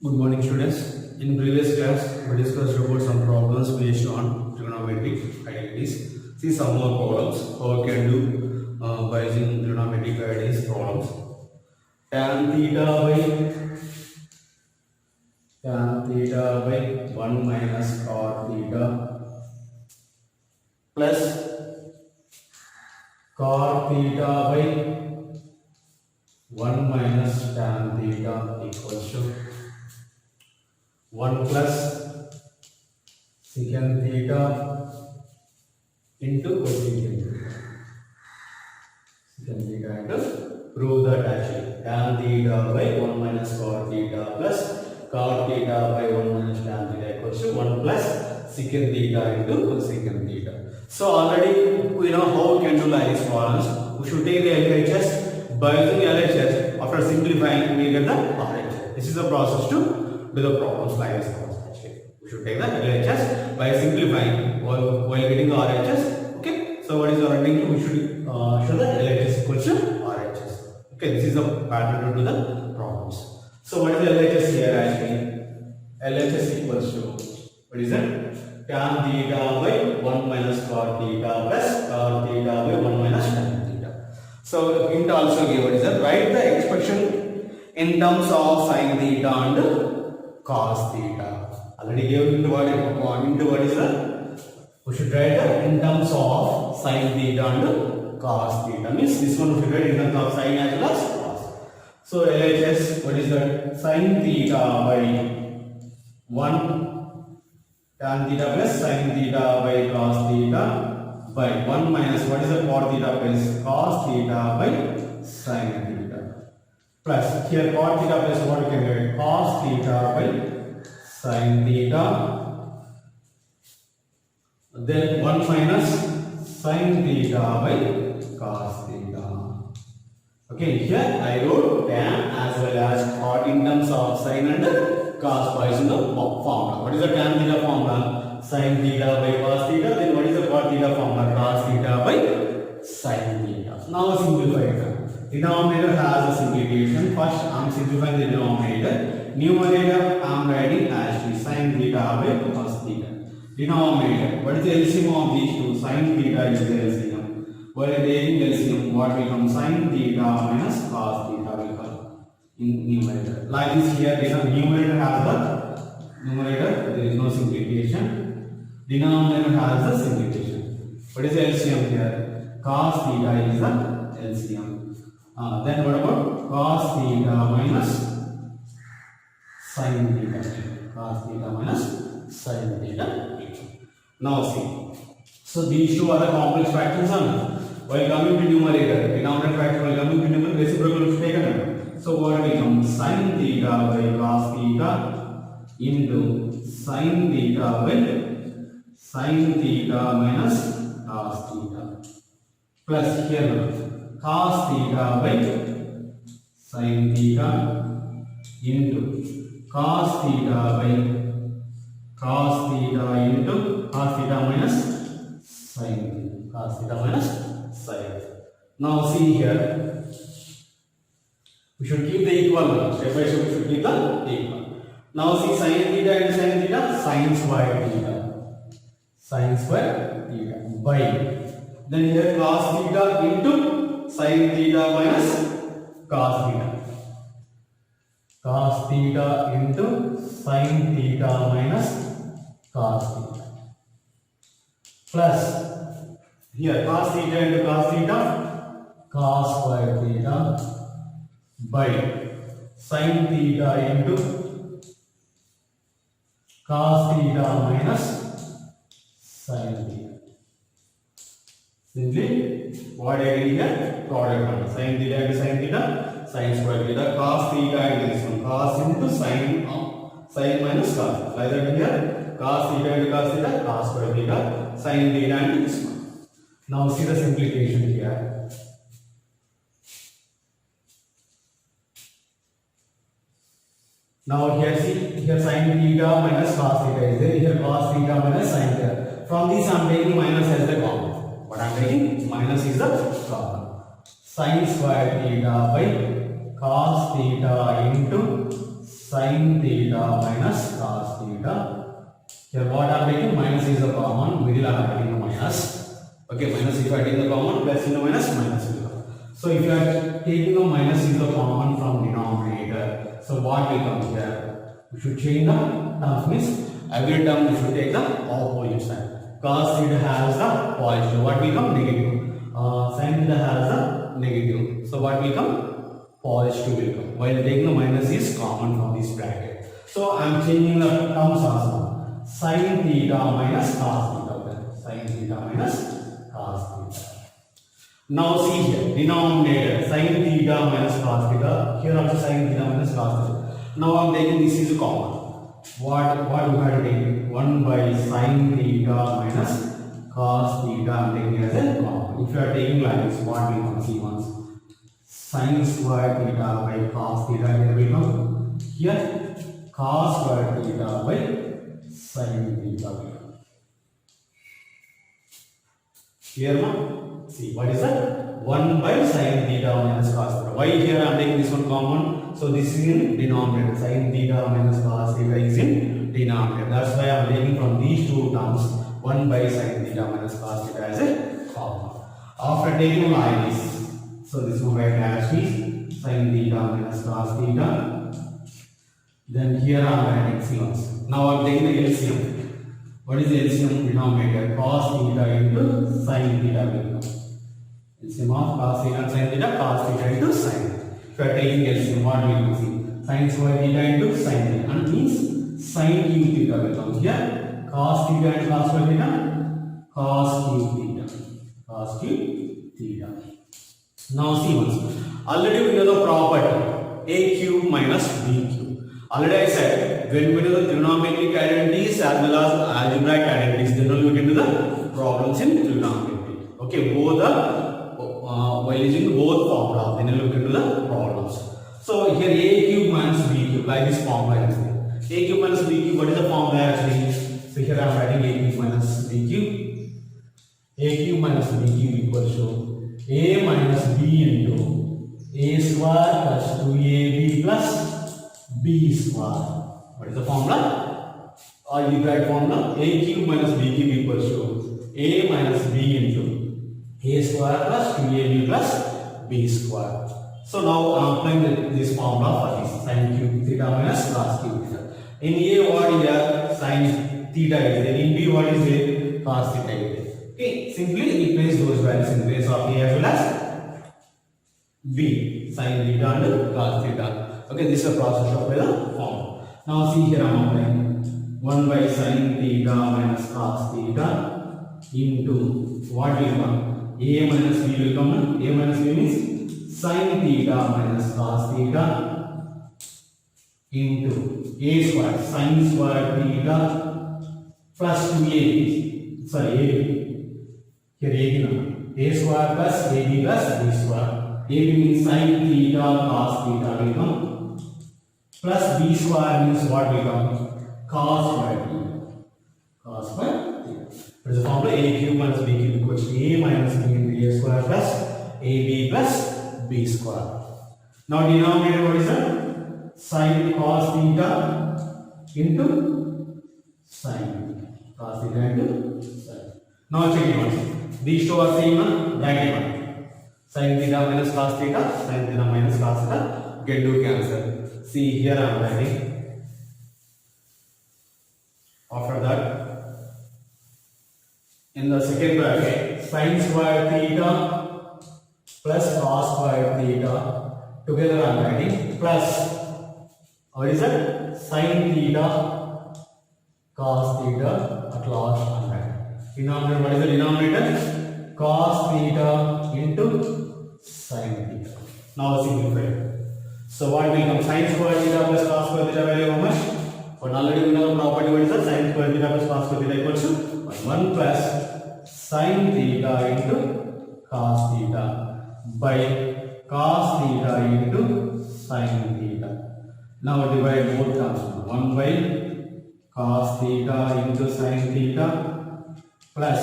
Good morning, students. In previous class, we discussed about some problems based on trigonometric identities. See some more problems how we can do by using trigonometric identities problems. Tan theta by 1 minus cot theta plus cot theta by 1 minus tan theta equals to 1 plus secant theta into cosecant theta. Secant theta into prove that actually tan theta by 1 minus cot theta plus cot theta by 1 minus tan theta equals to 1 plus secant theta into cosecant theta. So already we know how we can do like this problems. We should take the LHS. By using LHS, after simplifying, we get the RHS. This is the process to do the problems like this. We should take the LHS by simplifying while getting the RHS. Okay. So what is our thing? We should show that LHS equals to RHS. Okay. This is the pattern to do the problems. So what is the LHS here actually? LHS equals to what is it? Tan theta by 1 minus cot theta plus cot theta by 1 minus tan theta. So hint also give what is that? Write the expression in terms of sin theta and cos theta. Already gave into what is that? We should write that in terms of sin theta and cos theta. Means this one we should write in terms of sin as well as cos. So LHS, what is that? Sin theta by 1 tan theta plus sin theta by cos theta by 1 minus what is the cot theta plus cos theta by sin theta plus here cot theta plus what we can get cos theta by sin theta, then 1 minus sin theta by cos theta. Okay, here I wrote tan as well as cot in terms of sin and cos by using the formula. What is the tan theta formula? Sin theta by cos theta. Then what is the cot theta formula? Cos theta by sin theta. Now simplify it. Denominator has a simplification. First I am simplifying the denominator. Numerator I am writing as sin theta by cos theta. Denominator, what is the LCM of these two? Sin theta is the LCM. While taking LCM, what will come? Sin theta minus cos theta will come in numerator. Like this here, numerator has the numerator, there is no simplification. Denominator has the simplification. What is the LCM here? Cos theta is the LCM. Then what about cos theta minus sin theta? Cos theta minus sin theta. Now see. So these two are the complex fractions. While coming to numerator, denominator fraction while coming to numerator, reciprocal is taken. So what will come? Sin theta by cos theta into sin theta by sin theta minus cos theta plus here cos theta by sin theta into cos theta by cos theta into cos theta minus sin theta. Cos theta minus sin. Now see here, we should keep the equal. Step by step we should keep the equal. Now see sin theta and sin theta, sin square theta. Sin square theta by. Then here cos theta into sin theta minus cos theta. Cos theta into sin theta minus cos theta. Plus here cos theta into cos theta, cos square theta by sin theta into cos theta minus sin theta. Simply what I did here, product one. Sin theta into sin theta, sin square theta, cos theta into this one, cos into sin, sin minus cos. Like that here, cos theta into cos theta, cos square theta, sin theta into this one. Now see the simplification here. Now here see, here sin theta minus cos theta is there, here cos theta minus sin theta. From this I am taking minus as the common. What I am taking? Minus is the common. Sin square theta by cos theta into sin theta minus cos theta. Here what I am taking, minus is the common, middle I am taking the minus. Okay, minus if I take the common, plus into minus, minus will come. So if you are taking the minus is the common from denominator, so what will come here? We should change the terms, means every term we should take the opposite sign. Cos theta has the positive, what will come? Negative. Sin theta has the negative, so what will come? Positive will come. While taking the minus is common from this bracket. So I am changing the terms also. Sin theta minus cos theta. Sin theta minus cos theta. Now see here, denominator sin theta minus cos theta. Here also sin theta minus cos theta. Now I am taking this is common. What we have to take? 1 by sin theta minus cos theta I am taking as a common. If you are taking like this, what will come? See once. Sin square theta by cos theta here will come. Here cos square theta by sin theta will come. Here now, see what is that? 1 by sin theta minus cos theta. Why here I am taking this one common? So this is in denominator. Sin theta minus cos theta is in denominator. That's why I am taking from these two terms 1 by sin theta minus cos theta as a common. After taking like this, so this one right as is sin theta minus cos theta. Then here I am writing LCMs. Now I am taking the LCM. What is the LCM denominator? Cos theta into sin theta will come. LCM of cos theta and sin theta, cos theta into sin. If you are taking LCM, what will you see? Sin square theta into sin theta, and means sin cube theta will come here. Cos theta and cos square theta, cos cube theta, cos cube theta. Now see once. Already we know the property a cube minus b cube. Already I said when we do the trigonometric identities as well as algebraic identities, then we'll look into the problems in trigonometry. Okay, both the while using both formulas, then we'll look into the problems. So here a cube minus b cube, like this formula actually. A cube minus b cube, what is the formula actually? So here I am writing a cube minus b cube. A cube minus b cube equals to a minus b into a square plus 2ab plus b square. What is the formula? Algebraic formula. A cube minus b cube equals to a minus b into a square plus 2ab plus b square. So now I am applying this formula for this sin cube theta minus cos cube theta. In A what is there? Sin theta is there. In B what is there? Cos theta is there. Okay, simply replace those values in place of A as well as B. Sin theta and cos theta. Okay, this is a process of the form. Now see here I am applying 1 by sin theta minus cos theta into what will come? A minus B will come. A minus B means sin theta minus cos theta into a square sin square theta plus 2ab. Sorry, ab. Here ab now. A square plus ab plus b square. AB means sin theta cos theta will come. Plus b square means what will come? Cos square theta. Cos square theta. What is the formula? A cube minus b cube equals to a minus b into a square plus ab plus b square. Now denominator what is that? Sin cos theta into sin. Cos theta into sin. Now check it once. These two are same, bracket one. Sin theta minus cos theta, sin theta minus cos theta. Get to cancel. See here I am writing. After that, in the second bracket, sin square theta plus cos square theta. Together I am writing plus. What is that? Sin theta cos theta at last I am writing. Denominator, what is the denominator? Cos theta into sin theta. Now simplify. So what will come? Sin square theta plus cos square theta value how much? But already we know the property. What is that? Sin square theta plus cos square theta equals to 1 plus sin theta into cos theta by cos theta into sin theta. Now divide both terms. 1 by cos theta into sin theta plus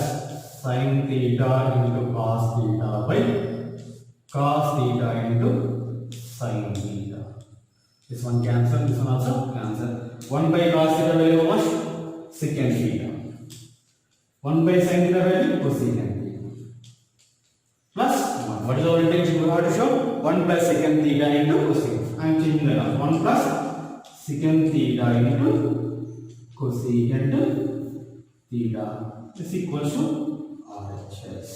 sin theta into cos theta by cos theta into sin theta. This one cancel, this one also cancel. 1 by cos theta value how much? Secant theta. 1 by sin theta value cosecant theta. Plus 1. What is our intention? We have to show 1 plus secant theta into cosecant. I am changing that. 1 plus secant theta into cosecant theta is equal to RHS.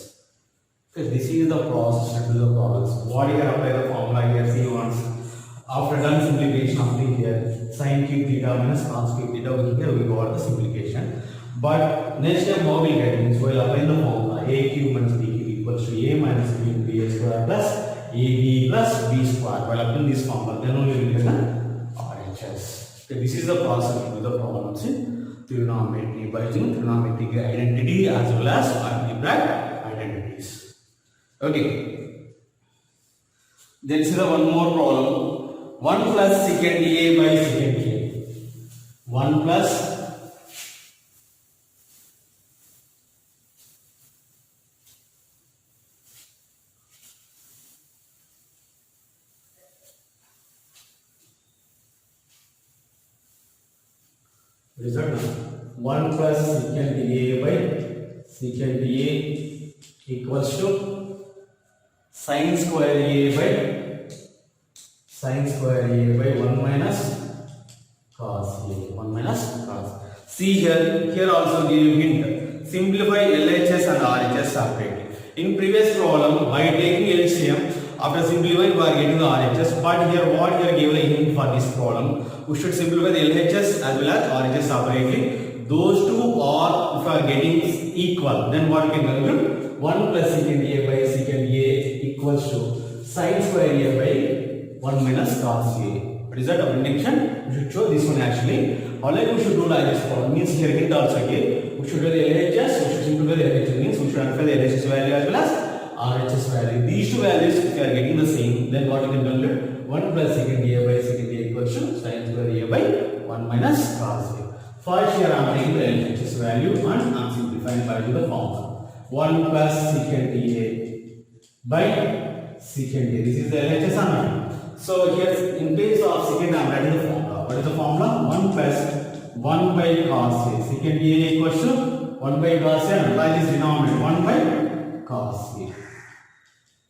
Okay, this is the process to do the problems. What you can apply the formula here? See once. After done simplification of the here, sin cube theta minus cos cube theta, here we got the simplification. But next time how we get means we will apply the formula a cube minus b cube equals to a minus b into a square plus ab plus b square. While applying this formula, then only we will get the RHS. Okay, this is the process with the problems in trigonometry by using trigonometric identity as well as algebraic identities. Okay. Then see the one more problem. 1 plus secant a by secant a. 1 plus result 1 plus secant a by secant a equals to sin square a by 1 minus cos a. 1 minus cos. See here also give you hint. Simplify LHS and RHS separately. In previous problem, by taking LCM, after simplifying we are getting the RHS. But here what we are given a hint for this problem, we should simplify the LHS as well as RHS separately. Those two are, if we are getting equal, then what we can conclude? 1 plus secant a by secant a equals to sin square a by 1 minus cos a. What is that our intention? We should show this one actually. Already we should do like this problem. Means here hint also again. We should do the LHS. We should simplify the LHS. Means we should apply the LHS value as well as RHS value. These two values, if they are getting the same, then what we can conclude? 1 plus secant a by secant a equals to sin square a by 1 minus cos a. First here I am taking the LHS value and I am simplifying by the formula. 1 plus secant a by secant a. This is the LHS or not? So here in place of secant I am writing the formula. What is the formula? 1 plus 1 by cos a. Secant a equals to 1 by cos a and apply this denominator 1 by cos a.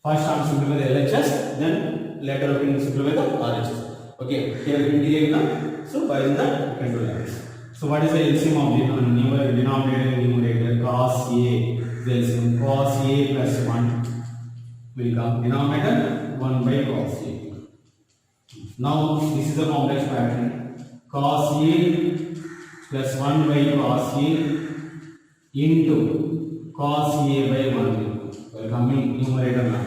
First I am simplify the LHS, then later we can simplify the RHS. Okay, here we will now. So by that we can do like this. So what is the LCM of the denominator and numerator? Cos a. The LCM cos a plus 1 will come denominator 1 by cos a. Now this is a complex fraction. Cos a plus 1 by cos a into cos a by 1 will come in numerator now.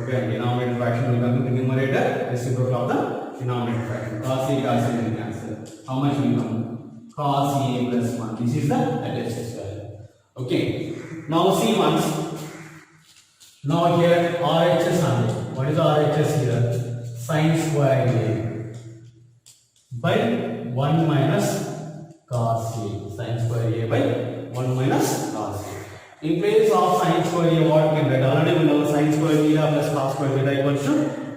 Okay, denominator fraction will come in the numerator, reciprocal of the denominator fraction. Cos a will cancel. How much will come? Cos a plus 1. This is the LHS value. Okay. Now see once. Now here RHS on it. What is the RHS here? Sin square a by 1 minus cos a. Sin square a by 1 minus cos a. In place of sin square a, what we can write? Already we know sin square theta plus cos square theta equals to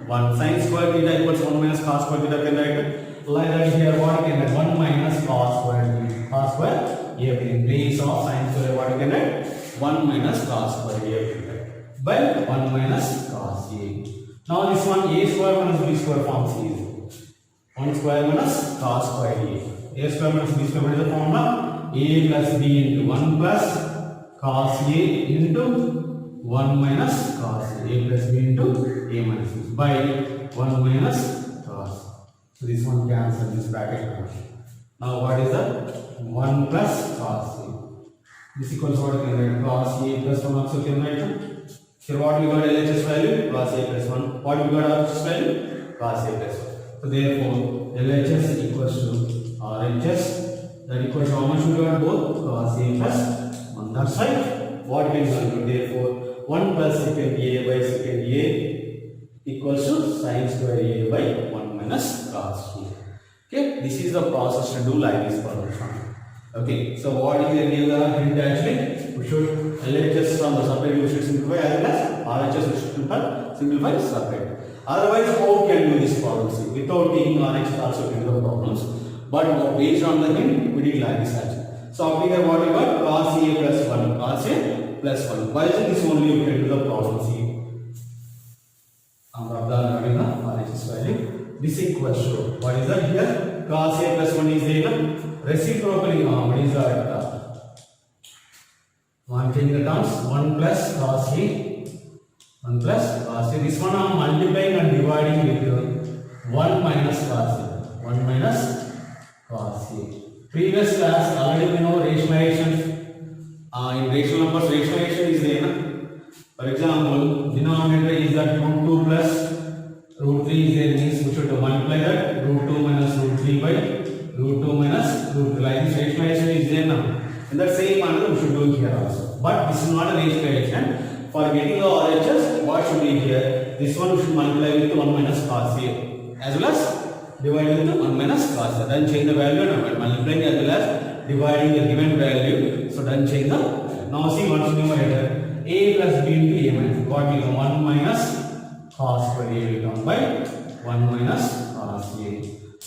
1. Sin square theta equals 1 minus cos square theta. Can write like that here. What we can write? 1 minus cos square theta. Cos square a. In place of sin square, what we can write? 1 minus cos square a by 1 minus cos a. Now this one a square minus b square forms is 1 square minus cos square a. A square minus b square, what is the formula? A plus b into 1 plus cos a into 1 minus cos a. A plus b into a minus b by 1 minus cos. So this one cancels this bracket. Now what is that? 1 plus cos a. This equals what we can write? Cos a plus 1 also can write. Here what we got LHS value? Cos a plus 1. What we got RHS value? Cos a plus 1. So therefore LHS equals to RHS. That equals to how much we got? Both cos a plus 1. That's right. What we can do? Therefore 1 plus secant a by secant a equals to sin square a by 1 minus cos a. Okay, this is the process to do like this problem. Okay, so what is the hint actually? We should LHS from the separate we should simplify as well as RHS we should simplify separate. Otherwise, how can do this problem? See, without taking RHS also can do the problems. But based on the hint, we did like this actually. So up here what we got? Cos A plus 1. Cos A plus 1. Why is this only you can do the problem? See, having the RHS value. This equals to what is that here? Cos A plus 1 is the reciprocally. What is that? One change the terms. 1 plus cos A. 1 plus cos A. This one I am multiplying and dividing with 1 minus cos A. 1 minus cos A. Previous class already we know rationalization. In rational numbers, rationalization is there. For example, denominator is that root 2 plus root 3 is there, means we should multiply that root 2 minus root 3 by root 2 minus root 3. Like this rationalization is there now. In that same manner we should do here also. But this is not a rationalization. For getting the RHS, what should be here? This one we should multiply with 1 minus cos A as well as dividing with 1 minus cos A. Then change the value and multiplying as well as dividing the given value. So then change the. Now see what's numerator. A plus B into A minus. What will become 1 minus cos square A will come by 1 minus cos A.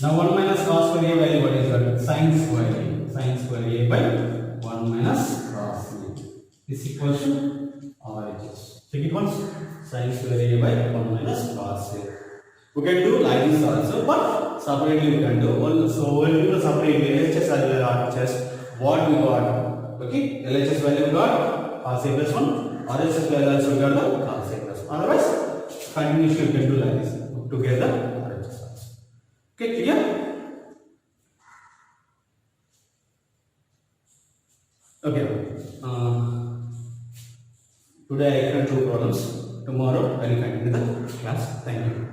Now 1 minus cos square A value what is that? Sin square A. Sin square A by 1 minus cos A is equal to RHS. Check it once. Sin square A by 1 minus cos A. We can do like this also, but separately we can do. So we'll do the separately LHS as well as RHS. What we got? Okay, LHS value we got cos A plus 1. RHS value also we got the cos A plus 1. Otherwise, continuously you can do like this together RHS also. Okay, clear? Okay. Today I can do problems. Tomorrow I will continue the class. Thank you.